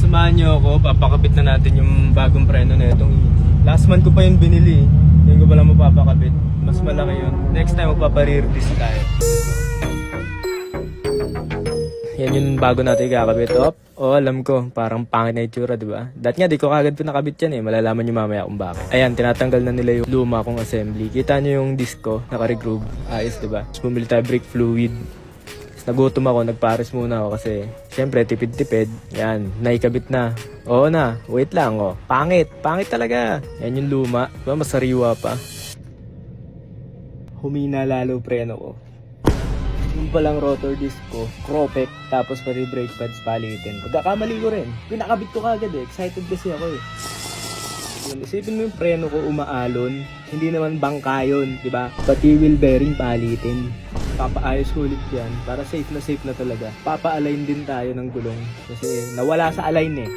samahan nyo ako, papakabit na natin yung bagong preno na itong last month ko pa yung binili. Yung ko pala mapapakabit. Mas malaki yun. Next time magpaparear disc tayo. Yan yung bago natin kakabit. Alam ko, parang pangit na itsura, diba? Dati nga, di ko kagad pinakabit yan eh. Malalaman nyo mamaya kung bakit. Ayan, tinatanggal na nila yung luma kong assembly. Kita nyo yung disc ko, naka-regroove. Ayos, diba? Tapos bumili tayo brake fluid. Nagutom ako, nagpares muna ako kasi syempre tipid-tipid. Yan, naikabit na. Oo na, wait lang Pangit talaga. Yan yung luma, diba masariwa pa. Humina lalo preno ko. Yung palang rotor disc ko, Cropec, tapos pati brake pads palitin. Pagkakamali ko rin, pinakabit ko kagad eh. Excited kasi ako eh. Isipin mo yung preno ko umaalon, hindi naman bangka yun, diba? Pati wheel bearing palitin. Papaayos ko ulit yan para safe na talaga. Papa-align din tayo ng gulong kasi nawala sa align eh.